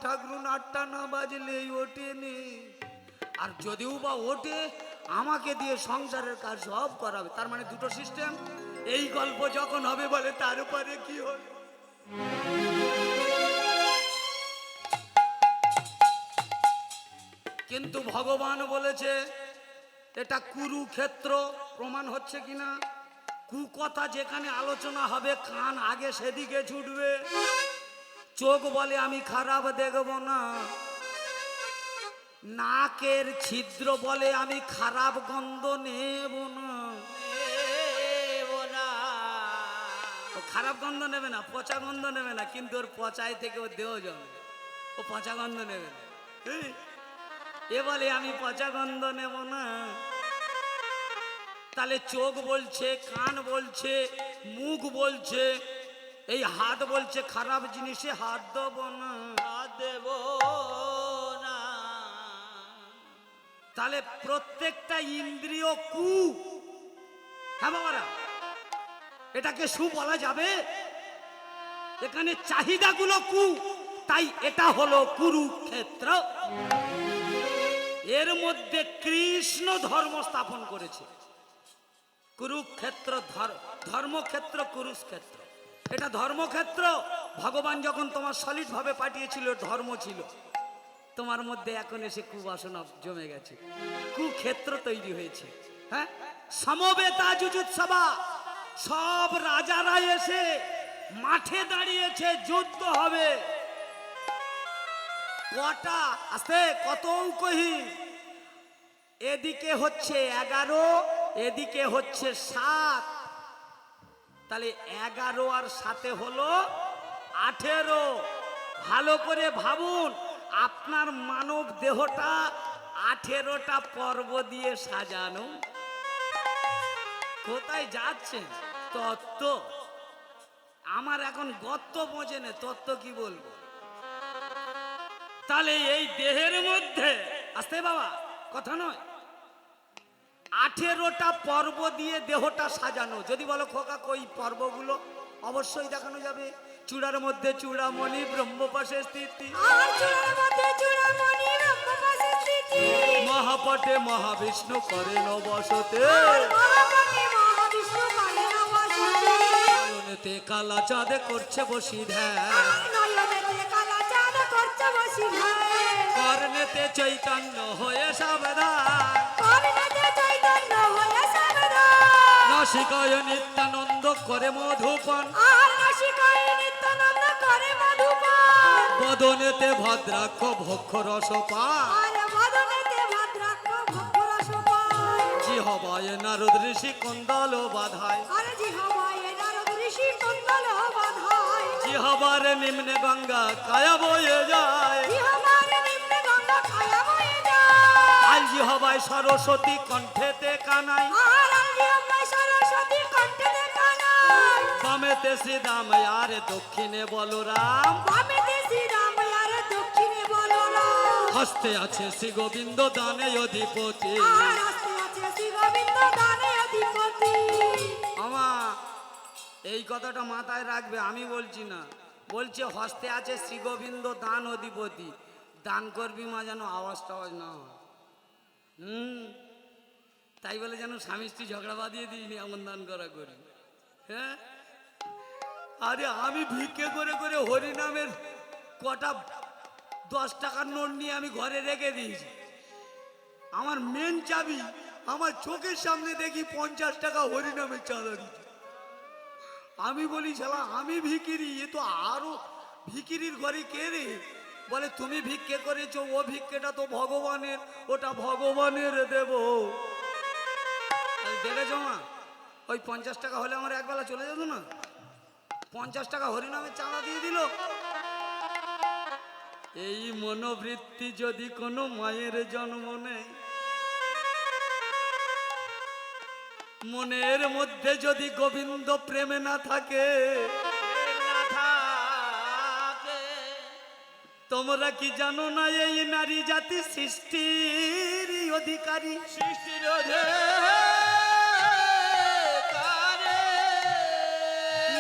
ঠাকুর 8টা না বাজলেই ওঠেনি, আর যদিও বা ওঠে আমাকে দিয়ে সংসারের কাজ সব করাবে। তার মানে দুটো সিস্টেম। এই গল্প যখন হবে বলে তার উপরে কি হল। কিন্তু ভগবান বলেছে এটা কুরুক্ষেত্র। প্রমাণ হচ্ছে কিনা? কুকথা যেখানে আলোচনা হবে কান আগে সেদিকে ছুটবে। চোখ বলে আমি খারাপ দেখব না, নাকের ছিদ্র বলে আমি খারাপ গন্ধ নেব না। ও খারাপ গন্ধ নেবে না, পচা গন্ধ নেবে না, কিন্তু ওর পচায় থেকে ও দেহ জমে, ও পচা গন্ধ নেবে না। এ বলে আমি পচা গন্ধ নেব না। তাহলে চোখ বলছে, কান বলছে, মুখ বলছে, এই হাত বলছে খারাপ জিনিসে হাত দেব না, হাত দেব না। তাহলে প্রত্যেকটা ইন্দ্রিয় কু। হ্যাঁ বাবারা, এটাকে সু বলা যাবে? এখানে চাহিদাগুলো কু, তাই এটা হলো কুরুক্ষেত্র। এর মধ্যে কৃষ্ণ ধর্ম স্থাপন করেছে। কুরুক্ষেত্র ধর্মক্ষেত্র, কুরুক্ষেত্র এটা ধর্মক্ষেত্র। ভগবান যখন তোমার সলিড ভাবে পাঠিয়েছিল ধর্ম ছিল, তোমার মধ্যে এখন এসে কুবাসনা জমে গেছে, কুক্ষেত্র তৈরি হয়েছে। হ্যাঁ, সমবেতা যুযুৎসবা, সব রাজারা এসে মাঠে দাঁড়িয়েছে, যুদ্ধ হবে। কটা আছে? কত কহি? এদিকে হচ্ছে 11, এদিকে হচ্ছে 7। তাহলে 11 আর 7 হলো 18। ভালো করে ভাবুন, আপনার মানব দেহটা 18টা পর্ব দিয়ে সাজানো। কোথায় যাচ্ছেন? তত্ত্ব। আমার এখন গত্ত বোঝে না, তত্ত্ব কি বলবো? তাহলে এই দেহের মধ্যে আসতে বাবা কথা নয়, 18টা পর্ব দিয়ে দেহটা সাজানো। যদি বলো খোকা কই পর্বগুলো, অবশ্যই দেখানো যাবে। চূড়ার মধ্যে চূড়ামণি ব্রহ্ম পাশে স্থিতি, মহাপটে মহাবিষ্ণু করেন বসতে, নয়নেতে কালা চাঁদে করছে বসি ধ্যান, কর্ণেতে চৈতন্য হয়ে সাবধান, নাসিকায় নিত্যানন্দ করে মধুপান, বদনেতে ভদ্রাক্ষ ভক্ষ রসপান, জিহবায় নারদ ঋষি কন্দল বাধায়, জিহবার নিম্নে গঙ্গা কায়া বয়ে যায়, আল জিহবায় সরস্বতী কণ্ঠেতে কানাই, বামেতে শ্রীরাম আর দক্ষিণে বলরাম, হস্তে আছে শ্রী গোবিন্দ দানে অধিপতি। আমার এই কথাটা মাথায় রাখবে, আমি বলছি না, বলছে হস্তে আছে শ্রী গোবিন্দ দান অধিপতি। দান করবি মা যেন আওয়াজ টাওয়াজ না হয়। তাই বলে যেন স্বামী স্ত্রী ঝগড়া বাঁধিয়ে দিইনি এমন দান করা করি। হ্যাঁ, আরে আমি ভিক্ষে করে করে হরিনামের কটা 10 টাকার নোট নিয়ে আমি ঘরে রেখে দিয়েছি। আমার মেন চাবি আমার চোখের সামনে দেখি 50 টাকা হরিনামের চাঁদা দিচ্ছে। আমি বলি শালা আমি ভিখিরি, এ তো আরো ভিখিরির ঘরে কে রে? বলে তুমি ভিক্ষে করেছো, ও ভিক্ষেটা তো ভগবানের, ওটা ভগবানের দেব। দেখেছো মা, ওই 50 টাকা হলে আমার একবেলা চলে যেত না। 50 টাকা হরিনামের চাঁদা দিয়ে দিল। এই মনোবৃত্তি যদি কোনো মায়ের জন্ম নেয়, মনের মধ্যে যদি গোবিন্দ প্রেমে না থাকে, তোমরা কি জানো না এই নারী জাতি সৃষ্টির অধিকারী, সৃষ্টির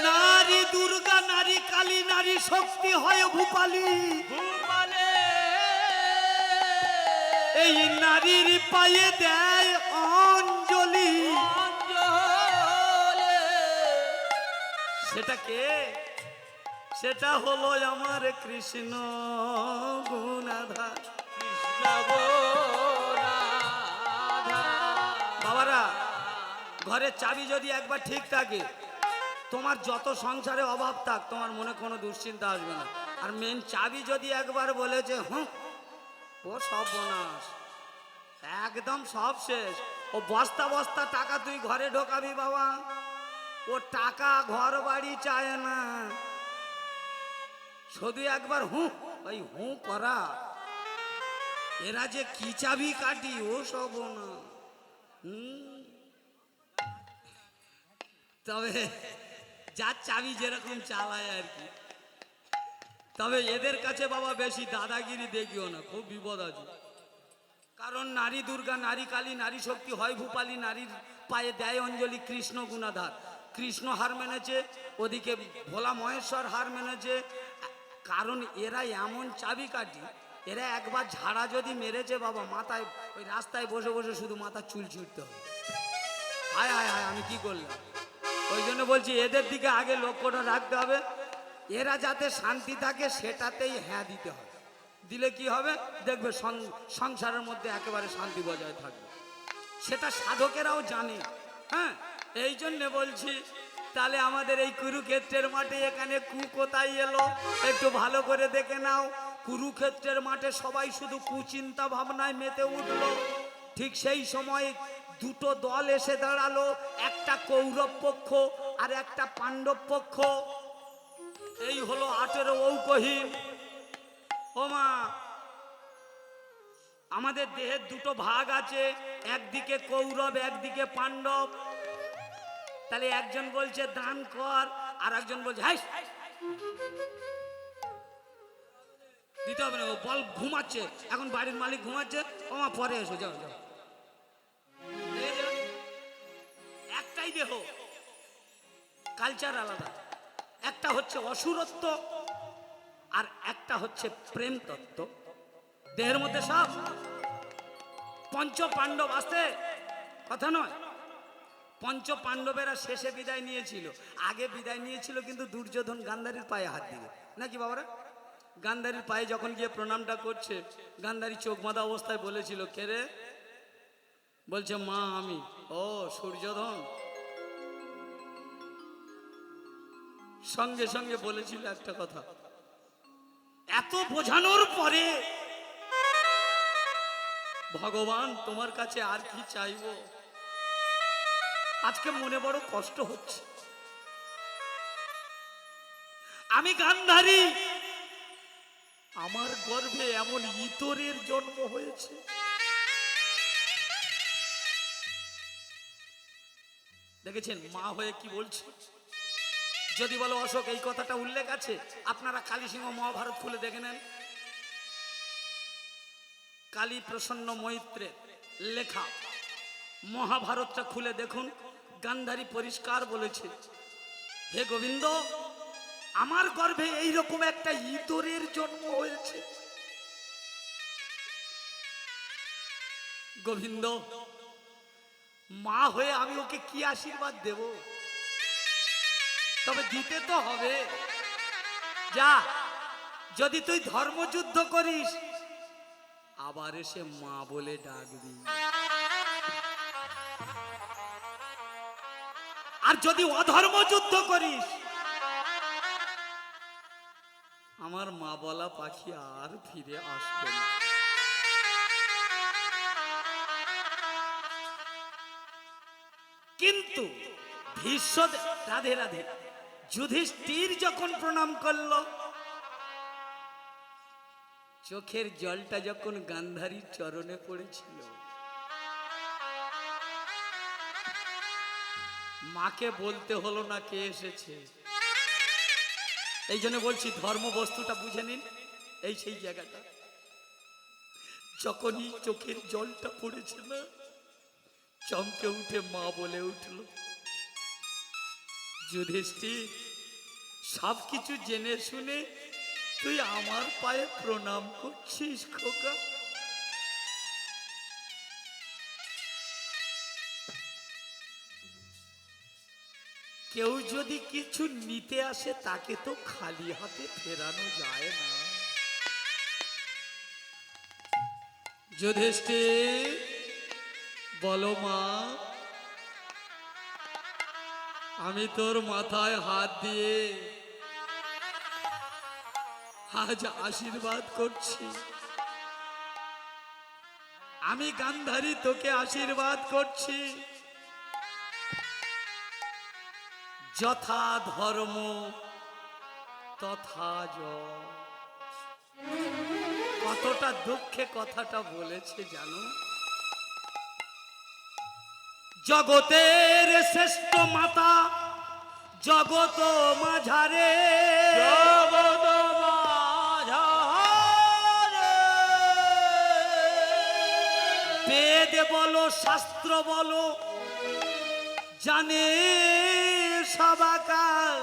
নারী দুর্গা, নারী কালী, নারী শক্তি হয় ভূপালী, ভূপালে এই নারীর পায়ে দেয় অঞ্জলি, সেটা কে? সেটা হলো আমার কৃষ্ণ গুণাধার। বাবারা, ঘরের চাবি যদি একবার ঠিক থাকে, তোমার যত সংসারে অভাব থাক তোমার মনে কোনো দুশ্চিন্তা আসবে না। আর মেন চাবি যদি একবার বলেছে হুঁ, ও সব বোনাস, একদম সব শেষ। ও বস্তা বস্তা টাকা তুই ঘরে ঢোকাবি বাবা, ও টাকা ঘর বাড়ি চায় না, শুধু একবার হুঁ, ওই হুঁ করা। এরা যে কি চাবি কাটি, ও সব না। তবে যার চাবি যেরকম চালায় আর কি। তবে এদের কাছে বাবা বেশি দাদাগিরি দেখিও না, খুব বিপদ আছে। কারণ নারী দুর্গা, নারী কালী, নারী শক্তি হয় ভূপালী, নারীর পায়ে দেয় অঞ্জলি কৃষ্ণ গুণাধার। কৃষ্ণ হার মেনেছে, ওদিকে ভোলা মহেশ্বর হার মেনেছে। কারণ এরা এমন চাবি কাটি, এরা একবার ঝাড়া যদি মেরেছে বাবা, মাথায় ওই রাস্তায় বসে বসে শুধু মাথার চুল ছিঁড়তে হবে। হায় হায় হায়, আমি কি করলাম? ওই জন্য বলছি এদের দিকে আগে লক্ষ্যটা রাখতে হবে। এরা যাতে শান্তি থাকে সেটাতেই হ্যাঁ দিতে হবে। দিলে কি হবে দেখবে, সংসারের মধ্যে একেবারে শান্তি বজায় থাকবে। সেটা সাধকেরাও জানে। হ্যাঁ, এই জন্যে বলছি, তাহলে আমাদের এই কুরুক্ষেত্রের মাঠে এখানে কোথায় এলো একটু ভালো করে দেখে নাও। কুরুক্ষেত্রের মাঠে সবাই শুধু কুচিন্তা ভাবনায় মেতে উঠলো। ঠিক সেই সময় দুটো দল এসে দাঁড়ালো, একটা কৌরব পক্ষ আর একটা পাণ্ডব পক্ষ। এই হলো 18 ঔকহীন। ও মা, আমাদের দেহের দুটো ভাগ আছে, একদিকে কৌরব একদিকে পাণ্ডব। তাহলে একজন বলছে দান কর, আর একজন বলছে হাই দিতে হবে না, ও বল ঘুমাচ্ছে, এখন বাড়ির মালিক ঘুমাচ্ছে, ও মা পরে এসো, যাও যাও। একটাই দেহ, কালচার আলাদা। একটা হচ্ছে অসুরত্ব আর একটা হচ্ছে প্রেম তত্ত্ব। দেহের মধ্যে সব পঞ্চ পাণ্ডব আসতে কথা নয়। পঞ্চ পাণ্ডবেরা শেষে বিদায় নিয়েছিল, আগে বিদায় নিয়েছিল কিন্তু দুর্যোধন গান্ধারীর পায়ে হাত দিবে নাকি বাবারা। গান্ধারীর পায়ে যখন গিয়ে প্রণামটা করছে, গান্ধারী চোখ বাঁধা অবস্থায় বলেছিল কে রে? বলছে মা আমি। ও সূর্যোধন। সঙ্গে সঙ্গে বলেছিল একটা কথা, এত বোঝানোর পরে ভগবান তোমার কাছে আর কি চাইবো, আজকে মনে বড় কষ্ট হচ্ছে। আমি গান্ধারী, আমার গর্ভে এমন ইতরের জন্ম হয়েছে। দেখেছেন মা হয়ে কি বলছে? যদি বলো অশোক এই কথাটা উল্লেখ আছে, আপনারা কালী সিংহ মহাভারত খুলে দেখে নেন। কালী প্রসন্ন মৈত্রের লেখা মহাভারতটা খুলে দেখুন। গান্ধারী পরিষ্কার বলেছে, হে গোবিন্দ, আমার গর্ভে এইরকম একটা ইতরের জন্ম হয়েছে। গোবিন্দ, মা হয়ে আমি ওকে কি আশীর্বাদ দেব? তবে দিতে তো হবে। যা, যদি তুই ধর্মযুদ্ধ করিস আবার এসে মা বলে ডাকবি, আর যদি অধর্ম যুদ্ধ করিস আমার মা বলা পাখি আর ফিরে আসবে না। কিন্তু ভীষ্ম, রাধে রাধে, যুধিষ্ঠির যখন প্রণাম করল, চোখের জলটা যখন গান্ধারীর চরণে পড়েছিল, মাকে বলতে হলো না কে এসেছে। এই জন্য বলছি ধর্ম বস্তুটা বুঝে নিন। এই সেই জায়গাটা, যখনই চোখের জলটা পড়েছে না, চমকে উঠে মা বলে উঠল, যুধিষ্ঠির, সবকিছু জেনে শুনে তুই আমার পায়ে প্রণাম করছিস খোকা? কেউ যদি কিছু নিতে আসে তাকে তো খালি হাতে ফেরানো যায় না। যুধিষ্ঠির, বলো মা, আমি তোর মাথায় হাত দিয়ে আজ আশীর্বাদ করছি। আমি গান্ধারী তোকে আশীর্বাদ করছি, যথা ধর্ম তথা জয়। কতটা দুঃখে কথাটা বলেছে জানো? জগতের শ্রেষ্ঠ মাতা জগত মাঝারে, জগত মাঝারে, বেদ বলো শাস্ত্র বলো জানে সবাকার।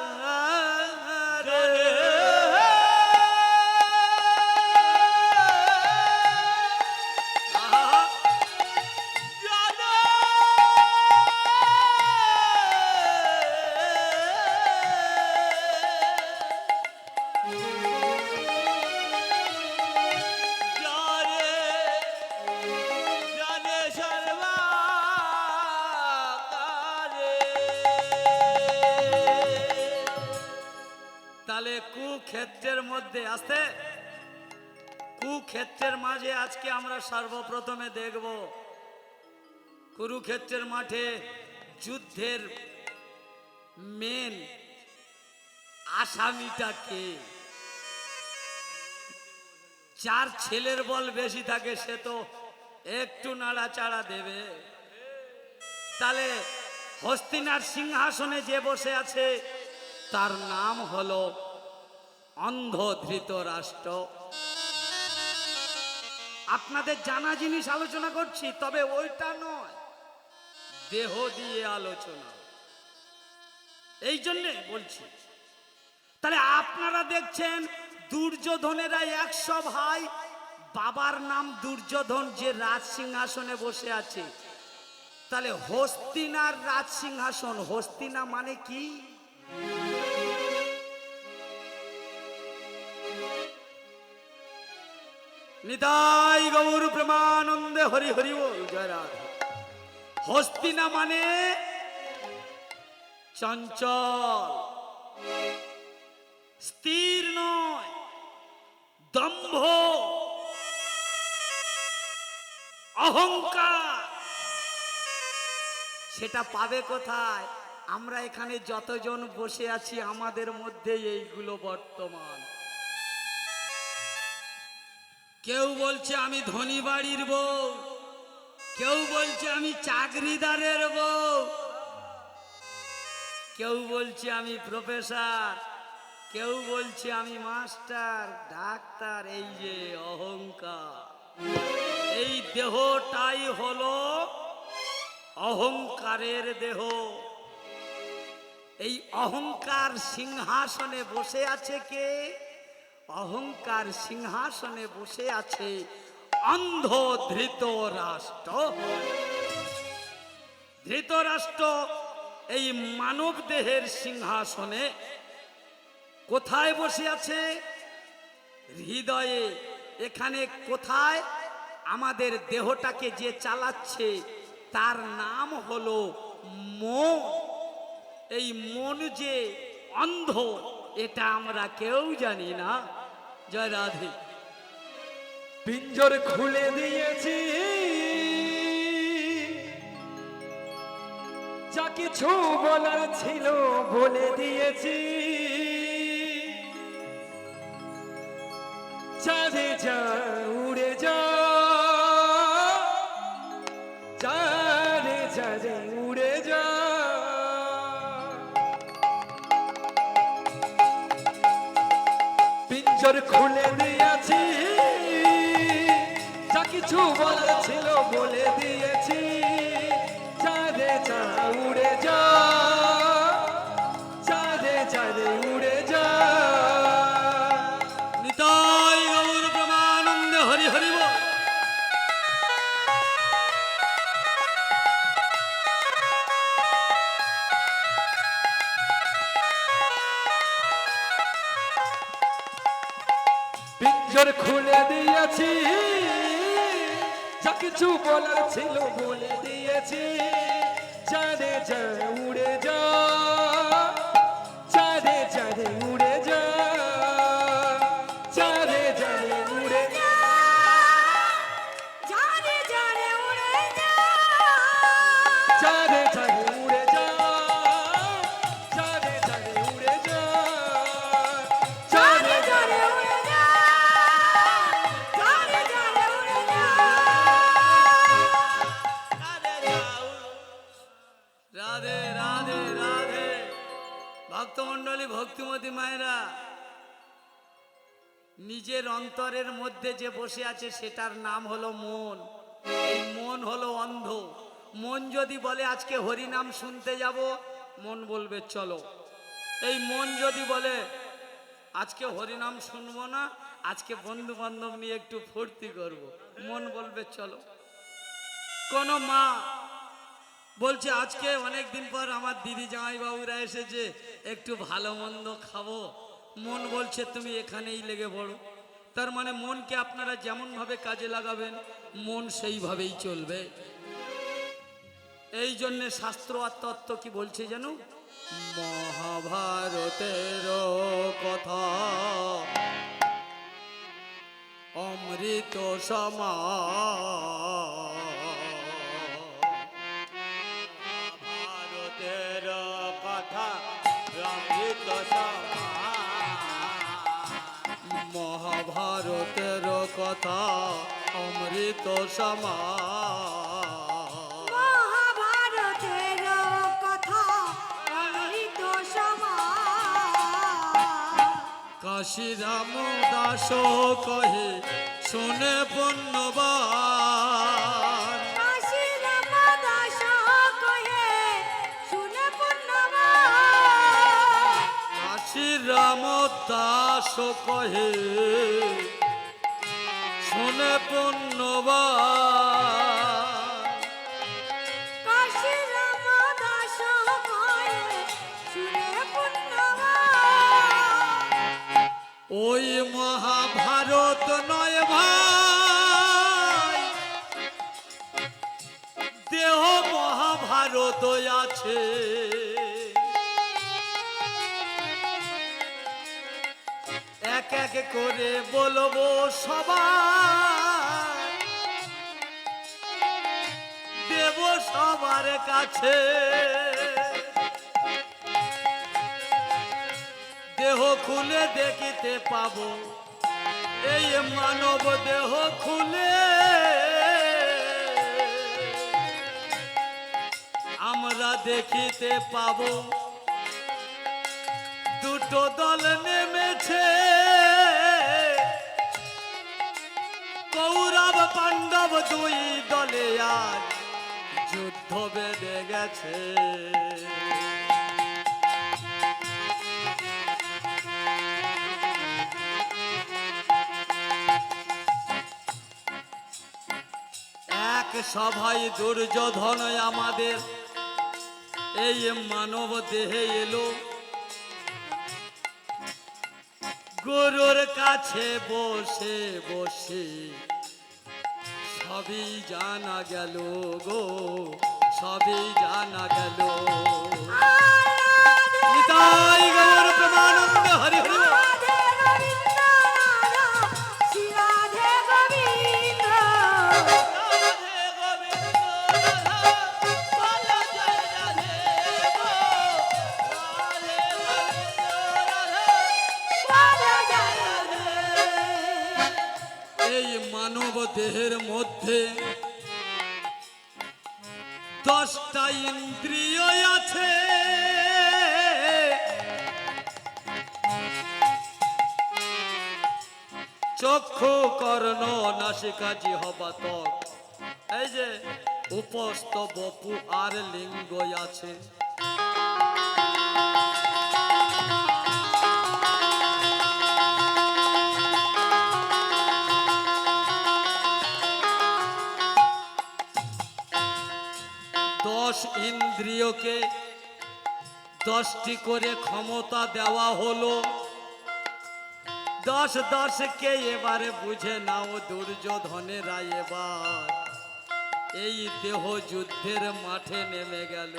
তাহলে কুক্ষেত্রের মধ্যে আসতে, কুক্ষেত্রের মাঝে আজকে আমরা সর্বপ্রথমে দেখব কুরুক্ষেত্রের মাঠে যুদ্ধের মেন আসামিটা কে। যার ছেলের বল বেশি থাকে সে তো একটু নাড়াচাড়া দেবে। তাহলে হস্তিনার সিংহাসনে যে বসে আছে তার নাম হলো অন্ধ ধৃতরাষ্ট্র। আপনাদের জানা জিনিস আলোচনা করছি, তবে ওইটা নয়, দেহ দিয়ে আলোচনা, এই জন্যে বলছি। তাহলে আপনারা দেখছেন দুর্যোধনেরা 100 ভাই, বাবার নাম দুর্যোধন, যে রাজ সিংহাসনে বসে আছে। তাহলে হস্তিনার রাজ সিংহাসন, হস্তিনা মানে কি? নিতাই গৌর প্রেমানন্দে হরি হরি বল, জয় রাধা। হস্তিনা মানে চঞ্চল, স্থির নয়, দম্ভ, অহংকার। সেটা পাবে কোথায়? আমরা এখানে যতজন বসে আছি আমাদের মধ্যে এইগুলো বর্তমান। কেউ বলছে আমি ধনী বাড়ির বউ, কেউ বলছে আমি চাকরিদারের বউ, কেউ বলছে আমি প্রফেসর, কেউ বলছে আমি মাস্টার, ডাক্তার। এই যে অহংকার, এই দেহটাই হলো অহংকারের দেহ। এই অহংকার সিংহাসনে বসে আছে কে? অহংকার সিংহাসনে বসে আছে অন্ধ ধৃতরাষ্ট্র। ধৃতরাষ্ট্র এই মানব দেহের সিংহাসনে কোথায় বসে আছে? হৃদয়ে। এখানে কোথায়? আমাদের দেহটাকে যে চালাচ্ছে তার নাম হলো মন। এই মন যে অন্ধ এটা আমরা কেউ জানি না। জয় রাধে। পিঞ্জর খুলে দিয়েছি, যা কিছু বলার ছিল বলে দিয়েছি। চাঁদে যা উড়ে যা, চাঁদে চাঁদে উড়ে যা। পিঞ্জর খুলে দিয়েছি, যা কিছু বলার ছিল বলে দিয়েছি। চাঁদে যা উড়ে যা, চাঁদে চাঁদে উড়ে যা। নিতাই গৌর প্রেমানন্দে হরি হরি বল। পিঞ্জর খুলে দিয়েছি, যা কিছু বলার ছিল বলে দিয়েছি। চাঁদে যা উড়ে যা, চাঁদে চাঁদে উড়ে যা, চাঁদে চাঁদে উড়ে যা। জানে জানে উড়ে যা, চাঁদে চাঁদে উড়ে যা, চাঁদে চাঁদে উড়ে যা, জানে চাঁদে জানে উড়ে যা, জানে জানে উড়ে যা। রাধে রাধে রাধে। ভক্তমণ্ডলী, ভক্তিমতী মায়েরা, নিজের অন্তরের মধ্যে যে বসে আছে সেটার নাম হলো মন। এই মন হলো অন্ধ। মন যদি বলে আজকে হরিনাম শুনতে যাব, মন বলবে চলো। এই মন যদি বলে আজকে হরিনাম শুনবো না, আজকে বন্ধু বান্ধব নিয়ে একটু ফুর্তি করব, মন বলবে চলো। কোন মা বলছে আজকে অনেক দিন পর আমার দিদি জামাইবাবুরা এসেছে, একটু ভালো মন্দ খাবো, মন বলছে তুমি এখানেই লেগে পড়ো। তার মানে মনকে আপনারা যেমন ভাবে কাজে লাগাবেন, মন সেইভাবেই চলবে। এই জন্যে শাস্ত্র আর তত্ত্ব কি বলছে জানো? মহাভারতের কথা অমৃত সমান, ভারতের কথা অমৃত সমান, মহাভারতের কথা অমৃত সমান। মহাভারতের কথা অমৃত সমান। কাশীরাম দাস কহে শুনে পুণ্যবান, কাশীরাম দাস কহে শুনে পুণ্যবান। কাশীরাম দাস কহে শুনে পুণ্যবান। কাশীরাম দাস কহে শুনে পুণ্যবান। ওই মহাভারত নয় ভাই, দেহ মহাভারত আছে। এক এক করে বলবো সবার, দেব সবার কাছে। দেহ খুলে দেখিতে পাবো, এই মানব দেহ খুলে আমরা দেখিতে পাবো। দুটো দল নেমেছে, কৌরব পাণ্ডব দুই দলে আজ যুদ্ধ বেঁধে গেছে। এক সভায় দুর্যোধন আমাদের এই মানব দেহে এলো, গুরুর কাছে বসে বসে সবই জানা গেল গো, সবই জানা গেল। নিতাই গৌর প্রেমানন্দ হরি হরি বল। রাধে গোবিন্দ রাধা, শ্রী রাধে গোবিন্দ। রাধে জয় রাধে। এই মানব দেহের মধ্যে 10টা ইন্দ্রিয় আছে। চক্ষু, কর্ণ, নাসিকা, জিহ্বা, ত্বক, এই যে উপস্থ বপু আর লিঙ্গ আছে। দশ ইন্দ্রিয়কে 10টি করে ক্ষমতা দেওয়া হলো। 10-10 কে এবারে বুঝে নাও দুর্যোধনেরা এবার এই দেহ যুদ্ধের মাঠে নেমে গেল।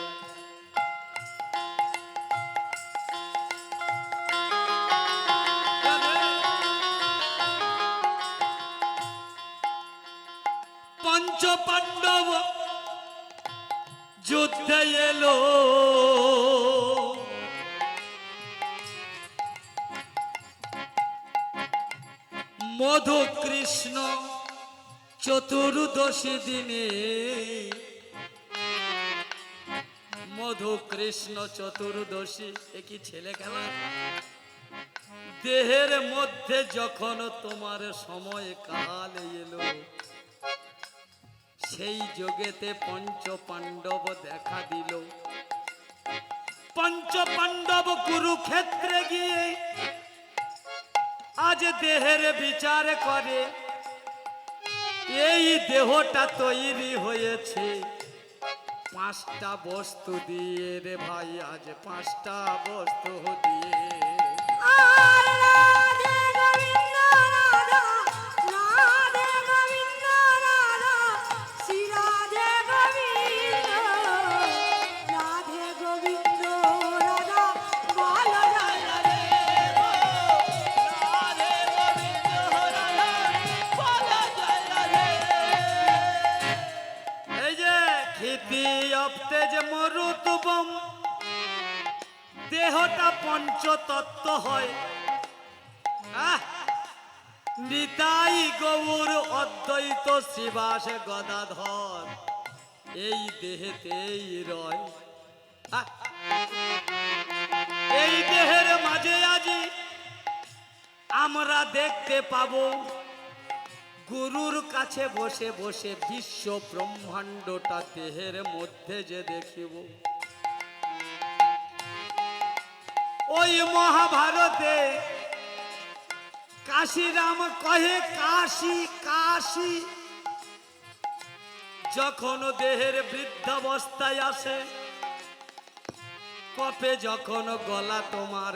পঞ্চ পাণ্ডব যুদ্ধে এলো, মধু কৃষ্ণ চতুর্দশী দিনে, মধু কৃষ্ণ চতুর্দশী একই ছেলে খেলা। দেহের মধ্যে যখন তোমার সময় কাল এলো, সেই যোগেতে পঞ্চ পাণ্ডব দেখা দিল। পঞ্চ পাণ্ডব কুরুক্ষেত্রে গিয়ে আজ দেহের বিচার করে। এই দেহটা তৈরি হয়েছে 5টা বস্তু দিয়ে রে ভাই, আজ 5টা বস্তু দিয়ে। আর রাধে গোবিন্দ রাধা, রাধে গোবিন্দ রাধা, শ্রী রাধে গোবিন্দ, রাধে গোবিন্দ রাধা, বল জয় রাধে, রাধে গোবিন্দ রাধা, বল জয় রাধে। এই যে ক্ষিতি অপ্তেজ মরুতবম, দেহটা পঞ্চতত্ত্ব হয়। নিতাই গৌর অদ্বৈত শিবাস গদাধর এই দেহেতেই রয়। এই দেহের মাঝে আজি আমরা দেখতে পাবো গুরুর কাছে বসে বসে বিশ্ব ব্রহ্মাণ্ডটা দেহের মধ্যে যে দেখিব। ওই মহাভারতে কাশিরাম কহে কাশী কাশী, যখন দেহের বৃদ্ধাবস্থায় আসে, কপে যখন গলা তোমার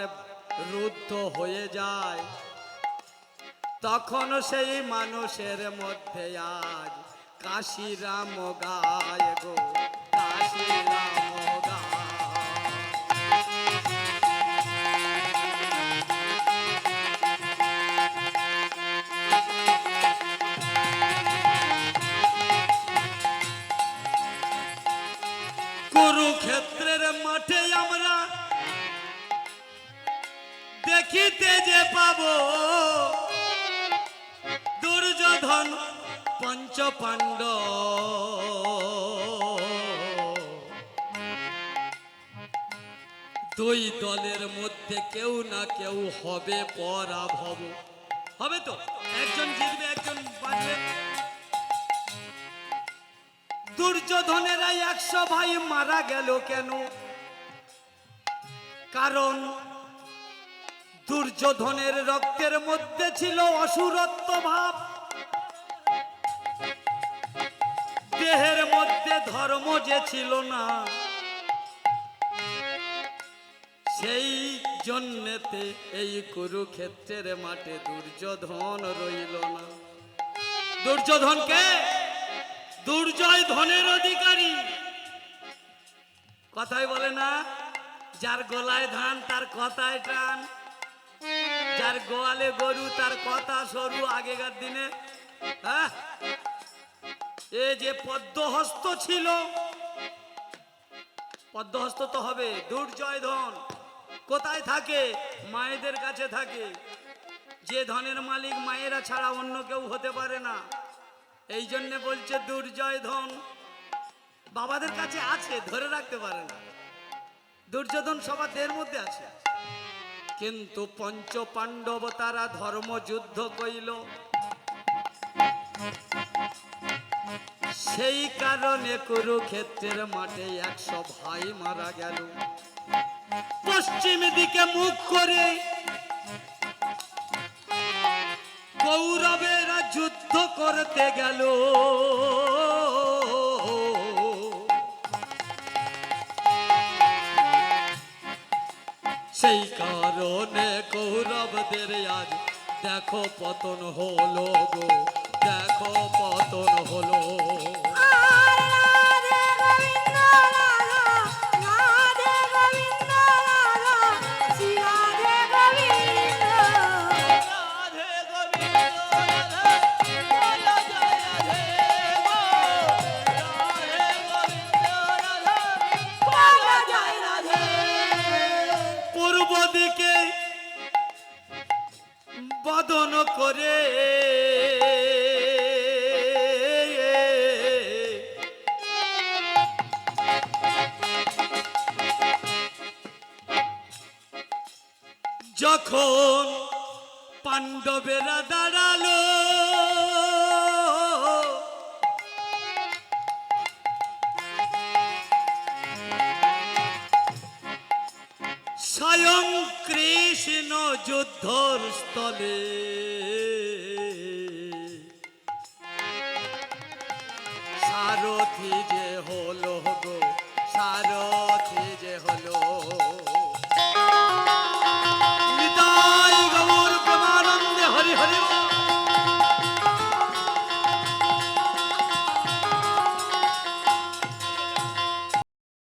রুদ্ধ হয়ে যায়, তখন সেই মানুষের মধ্যে আজ কাশিরাম গায় গো, কাশিরাম গায়। কুরুক্ষেত্রের মাঠে আমরা দেখিতে যে পাবো দুর্যোধন পঞ্চ পাণ্ডব, দুই দলের মধ্যে কেউ না কেউ হবে পরাভব। হবে তো, একজন জিতবে একজন বাঁচবে। দুর্যোধনেরা 100 ভাই মারা গেল কেন? কারণ দুর্যোধনের রক্তের মধ্যে ছিল অসুরত্ব ভাব, দেহের মধ্যে ধর্ম যে ছিল না, সেই জন্যতে এই কুরুক্ষেত্রের মাঠে দুর্যোধন রইল না। দুর্যোধনকে দুর্জয় ধনের অধিকারী, কথাই বলে না, যার গলায় ধান তার কথায় টান, যার গোয়ালে গরু তার কথা সরু। আগেকার দিনে এ যে পদ্মহস্ত ছিল, পদ্মহস্ত তো হবে। দুর্জয় ধন কোথায় থাকে? মায়েদের কাছে থাকে। যে ধনের মালিক মায়েরা ছাড়া অন্য কেউ হতে পারে না। এই জন্য বলছে দুর্জয় ধন বাবাদের কাছে আছে, ধরে রাখতে পারে না। দুর্যোধন সবার দেহের মধ্যে আছে, কিন্তু পঞ্চ পাণ্ডব তারা ধর্মযুদ্ধ কইল। সেই কারণে কুরুক্ষেত্রের মাঠে 100 ভাই মারা গেল। পশ্চিম দিকে মুখ করে কৌরবেরা যুদ্ধ করতে গেল। সেই কারণে কৌরবদের আজ দেখো পতন হলো গো, দেখো পতন হলো। রাধে গোবিন্দ রাধা বলো জয় রাধে গো। রাধে গোবিন্দ রাধা বলো জয় রাধে। পূর্ব দিকে বদন করে যখন পাণ্ডবেরা দাঁড়ালো, স্বয়ং কৃষ্ণ যুদ্ধর স্থলে সারথি যে হলো